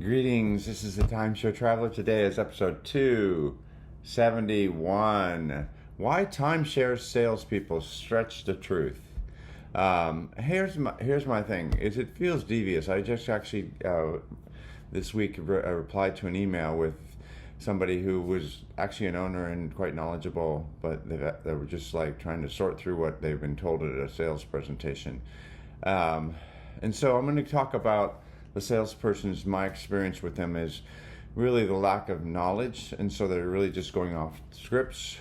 Greetings, this is the Timeshare Traveler. Today is episode 271. Why Timeshare Salespeople Stretch the Truth. Here's my thing, is it feels devious. I just actually, this week, replied to an email with somebody who was actually an owner and quite knowledgeable, but they were just like trying to sort through what they've been told at a sales presentation. And so I'm going to talk about the salesperson's, my experience with them is really the lack of knowledge, and so they're really just going off scripts.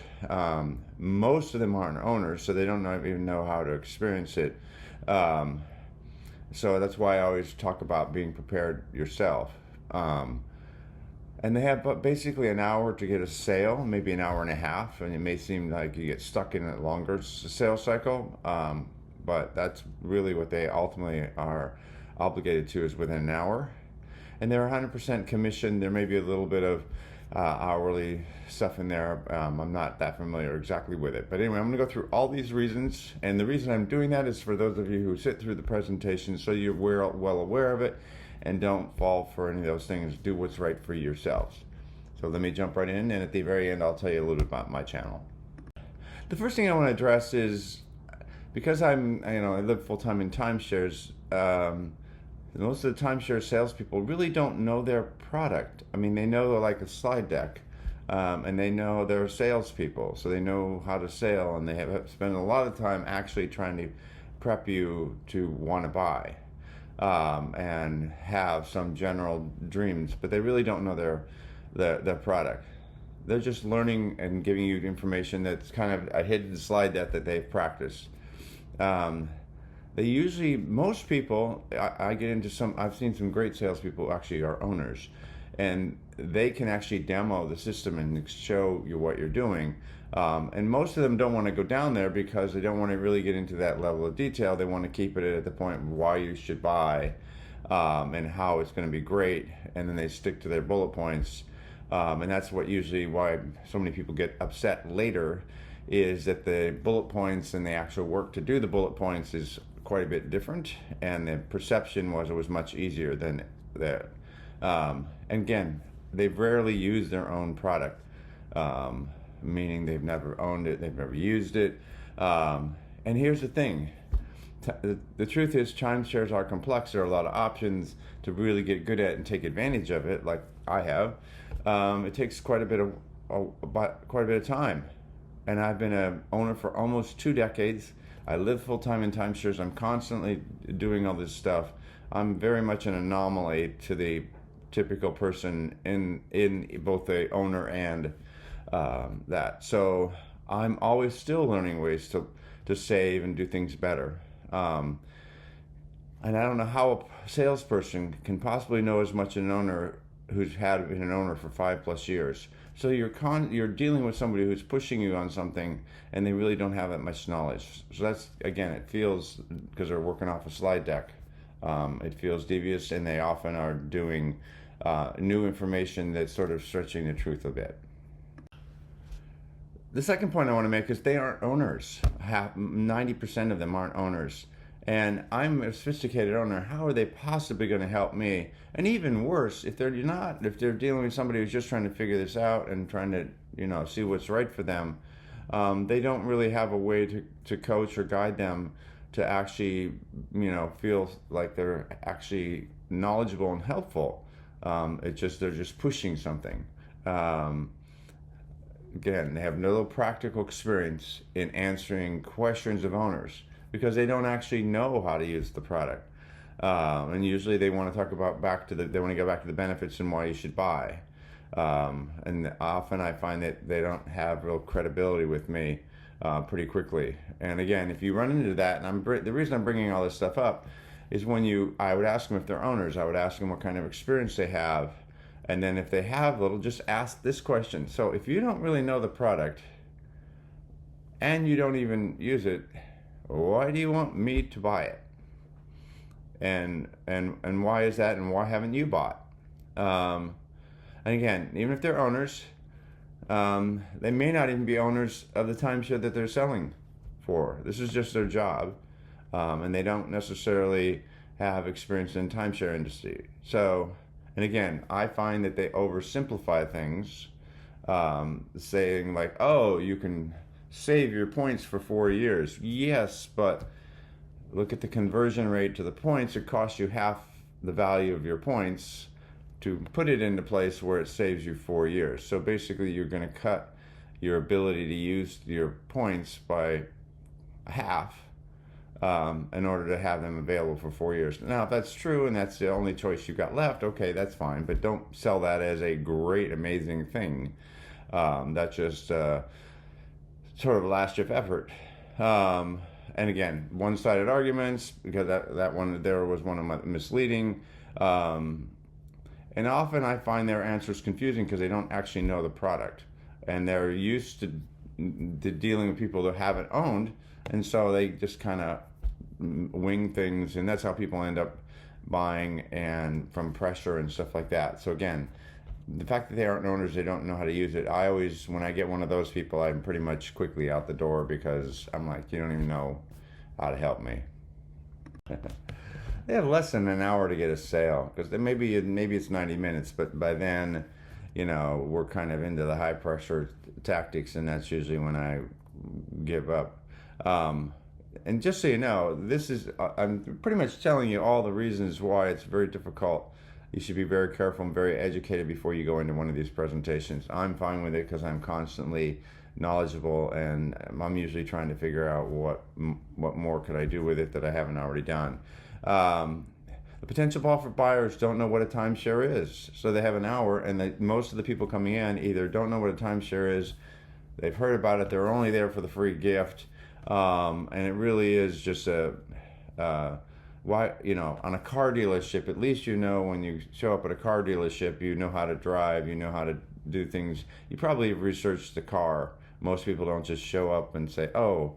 Most of them aren't owners, so they don't even know how to experience it. So that's why I always talk about being prepared yourself. And they have basically an hour to get a sale, maybe an hour and a half, and it may seem like you get stuck in a longer sales cycle, but that's really what they ultimately are obligated to, is within an hour. And they're 100% commission. There may be a little bit of hourly stuff in there. I'm not that familiar exactly with it, but anyway, I'm going to go through all these reasons, and the reason I'm doing that is for those of you who sit through the presentation, so you're well aware of it and don't fall for any of those things. Do what's right for yourselves. So let me jump right in, and at the very end I'll tell you a little bit about my channel. The first thing I want to address is, because I live full-time in timeshares, most of the timeshare salespeople really don't know their product. I mean, they know like a slide deck, and they know they're salespeople, so they know how to sell, and they have spent a lot of time actually trying to prep you to want to buy, and have some general dreams, but they really don't know their product. They're just learning and giving you information that's kind of a hidden slide deck that they've practiced. They usually, most people, I get into I've seen some great salespeople who actually are owners, and they can actually demo the system and show you what you're doing. And most of them don't want to go down there because they don't want to really get into that level of detail. They want to keep it at the point of why you should buy, and how it's going to be great, and then they stick to their bullet points. And that's what usually why so many people get upset later, is that the bullet points and the actual work to do the bullet points is quite a bit different, and the perception was it was much easier than that. And again, they've rarely used their own product, meaning they've never owned it, they've never used it. And here's the thing, the truth is timeshares are complex. There are a lot of options to really get good at and take advantage of it, like I have. It takes quite a bit of time, and I've been an owner for almost 2 decades. I live full-time in timeshares. I'm constantly doing all this stuff. I'm very much an anomaly to the typical person in both the owner and that. So I'm always still learning ways to save and do things better. And I don't know how a salesperson can possibly know as much an owner who's been an owner for 5+ years. So you're dealing with somebody who's pushing you on something, and they really don't have that much knowledge. So that's, again, it feels, because they're working off a slide deck, it feels devious, and they often are doing new information that's sort of stretching the truth a bit. The second point I want to make is they aren't owners. 90% of them aren't owners. And I'm a sophisticated owner. How are they possibly going to help me? And even worse, if they're dealing with somebody who's just trying to figure this out and trying to, see what's right for them, they don't really have a way to coach or guide them to actually, feel like they're actually knowledgeable and helpful. They're just pushing something. Again, they have no practical experience in answering questions of owners, because they don't actually know how to use the product. And usually they want to talk about they want to go back to the benefits and why you should buy. And often I find that they don't have real credibility with me pretty quickly. And again, if you run into that, and the reason I'm bringing all this stuff up is I would ask them if they're owners. I would ask them what kind of experience they have. And then if they have little, just ask this question. So if you don't really know the product and you don't even use it, why do you want me to buy it? And why is that? And why haven't you bought? And again, even if they're owners, they may not even be owners of the timeshare that they're selling for. This is just their job, and they don't necessarily have experience in timeshare industry. So, And again, I find that they oversimplify things, saying like, "Oh, you can save your points for 4 years." Yes, but look at the conversion rate to the points. It costs you half the value of your points to put it into place where it saves you 4 years. So basically, you're going to cut your ability to use your points by half, in order to have them available for 4 years. Now, if that's true and that's the only choice you've got left, okay, that's fine. But don't sell that as a great, amazing thing. That's just sort of a last ditch effort. And again, one-sided arguments, because that one there was one of my misleading. And often I find their answers confusing because they don't actually know the product, and they're used to dealing with people that haven't owned, and so they just kind of wing things, and that's how people end up buying, and from pressure and stuff like that. So again, the fact that they aren't owners, they don't know how to use it. I always, when I get one of those people, I'm pretty much quickly out the door, because I'm like, you don't even know how to help me. They have less than an hour to get a sale, because maybe it's 90 minutes, but by then, we're kind of into the high pressure tactics, and that's usually when I give up. And just so you know, I'm pretty much telling you all the reasons why it's very difficult. You should be very careful and very educated before you go into one of these presentations. I'm fine with it because I'm constantly knowledgeable, and I'm usually trying to figure out what more could I do with it that I haven't already done. The potential offer buyers don't know what a timeshare is, so they have an hour, and most of the people coming in either don't know what a timeshare is, they've heard about it, they're only there for the free gift, and it really is just why, on a car dealership, at least when you show up at a car dealership, you know how to drive, you know how to do things. You probably have researched the car. Most people don't just show up and say, "Oh,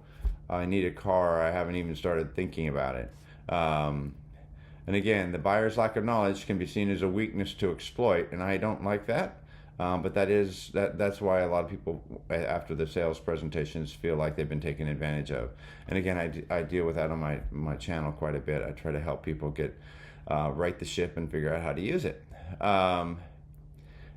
I need a car. I haven't even started thinking about it." And again, the buyer's lack of knowledge can be seen as a weakness to exploit, and I don't like that. But that's why a lot of people, after the sales presentations, feel like they've been taken advantage of. And again, I deal with that on my channel quite a bit. I try to help people get right the ship and figure out how to use it. And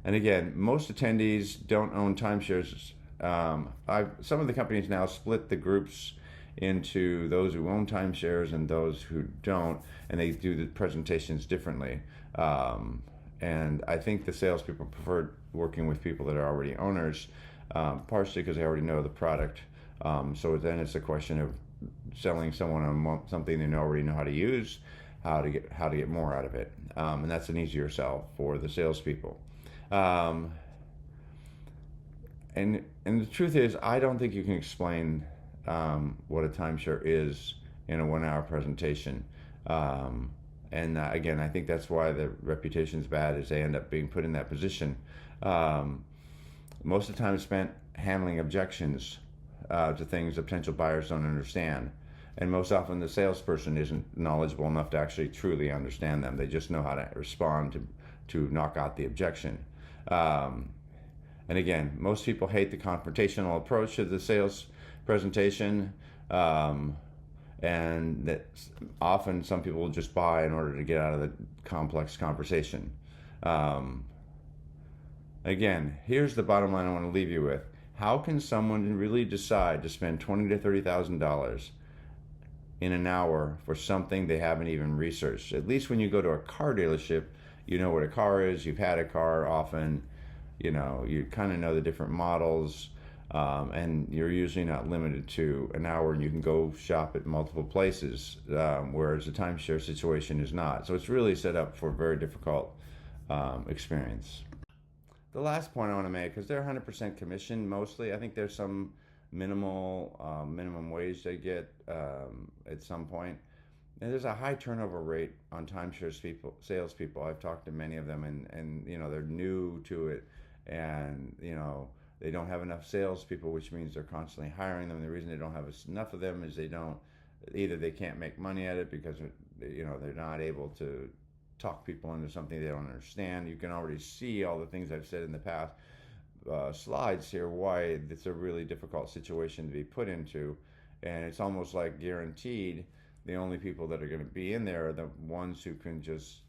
again, most attendees don't own timeshares. Some of the companies now split the groups into those who own timeshares and those who don't, and they do the presentations differently. And I think the salespeople prefer working with people that are already owners, partially because they already know the product. So then it's a question of selling someone on something they already know how to use, how to get more out of it, and that's an easier sell for the salespeople. And the truth is, I don't think you can explain what a timeshare is in a 1-hour presentation. And again, I think that's why the reputation's bad, is they end up being put in that position. Most of the time is spent handling objections to things that potential buyers don't understand. And most often the salesperson isn't knowledgeable enough to actually truly understand them. They just know how to respond to knock out the objection. And again, most people hate the confrontational approach to the sales presentation. And that often some people will just buy in order to get out of the complex conversation. Again, here's the bottom line I want to leave you with. How can someone really decide to spend $20,000 to $30,000 in an hour for something they haven't even researched? At least when you go to a car dealership, you know what a car is, you've had a car often, you kind of know the different models. And you're usually not limited to an hour, and you can go shop at multiple places, whereas a timeshare situation is not. So it's really set up for a very difficult experience. The last point I want to make, because they're 100% commission mostly. I think there's some minimum wage they get at some point. And there's a high turnover rate on timeshare salespeople. I've talked to many of them, and they're new to it, and they don't have enough salespeople, which means they're constantly hiring them. The reason they don't have enough of them is either they can't make money at it because they're not able to talk people into something they don't understand. You can already see all the things I've said in the past slides here why it's a really difficult situation to be put into, and it's almost like guaranteed the only people that are going to be in there are the ones who can just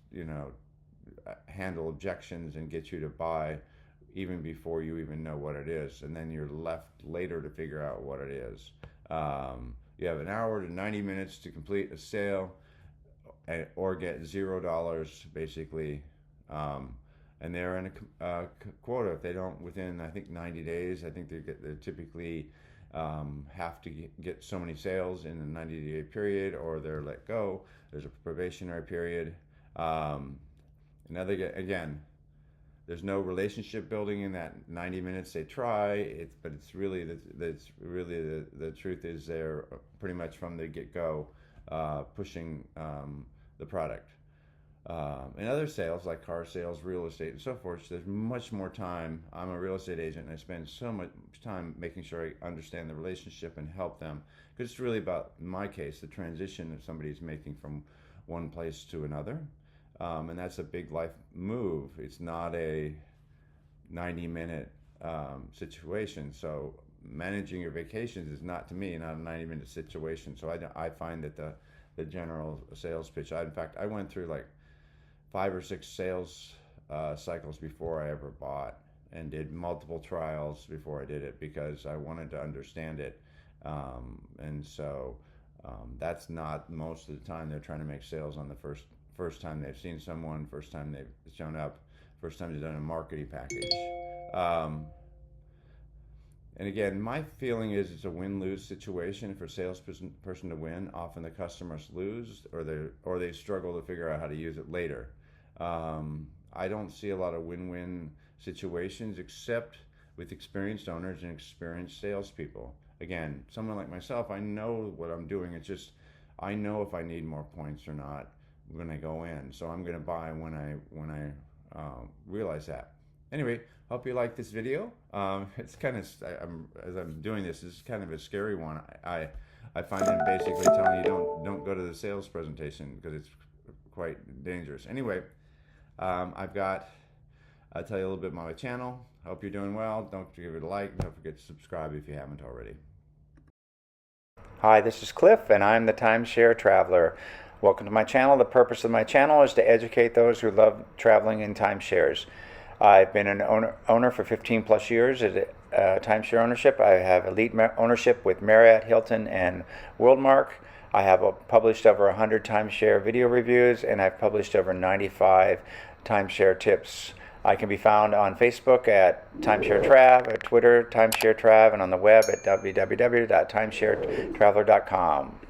handle objections and get you to buy even before you even know what it is, and then you're left later to figure out what it is. You have an hour to 90 minutes to complete a sale, or get $0 basically, and they're in a quota. If they don't within, I think, 90 days, I think they typically have to get so many sales in a 90-day period, or they're let go. There's a probationary period. Again, there's no relationship building in that 90 minutes they try. But it's really the truth is they're pretty much from the get-go pushing the product. In other sales like car sales, real estate, and so forth, there's much more time. I'm a real estate agent, and I spend so much time making sure I understand the relationship and help them, because it's really about, in my case, the transition that somebody's making from one place to another. And that's a big life move. It's not a 90-minute situation. So managing your vacations is not, to me, not a 90-minute situation. So I find that the general sales pitch, in fact, I went through like 5 or 6 sales cycles before I ever bought, and did multiple trials before I did it, because I wanted to understand it. And so that's not most of the time. They're trying to make sales on the first time they've seen someone, first time they've shown up, first time they've done a marketing package. And again, my feeling is it's a win-lose situation. For a salesperson to win, often the customers lose, or they struggle to figure out how to use it later. I don't see a lot of win-win situations, except with experienced owners and experienced salespeople. Again, someone like myself, I know what I'm doing. It's just, I know if I need more points or not when I go in. So I'm going to buy when I realize that. Anyway, hope you like this video. It's kind of, as I'm doing this is kind of a scary one. I find them basically telling you don't go to the sales presentation, because it's quite dangerous. Anyway, I'll tell you a little bit about my channel. Hope you're doing well. Don't forget to like. Don't forget to subscribe if you haven't already. Hi, this is Cliff, and I'm the Timeshare Traveler. Welcome to my channel. The purpose of my channel is to educate those who love traveling in timeshares. I've been an owner for 15 plus years at timeshare ownership. I have elite ownership with Marriott, Hilton, and Worldmark. I have published over 100 timeshare video reviews, and I've published over 95 timeshare tips. I can be found on Facebook at Timeshare Trav, at Twitter Timeshare Trav, and on the web at www.timesharetraveler.com.